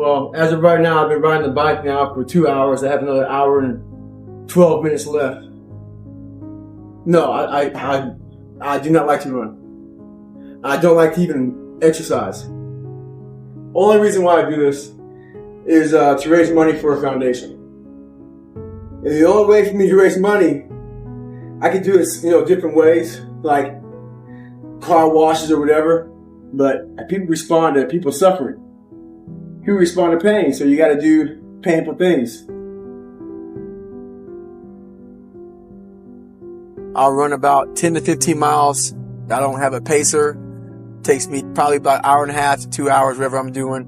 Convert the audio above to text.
Well, as of right now, I've been riding the bike now for 2 hours. I have another hour and 12 minutes left. No, I do not like to run. I don't like to even exercise. Only reason why I do this is to raise money for a foundation. And the only way for me to raise money, I can do it, different ways, like car washes or whatever. But people respond to people suffering. People respond to pain, so you got to do painful things. I'll run about 10 to 15 miles. I don't have a pacer. Takes me probably about an hour and a half to 2 hours, whatever I'm doing.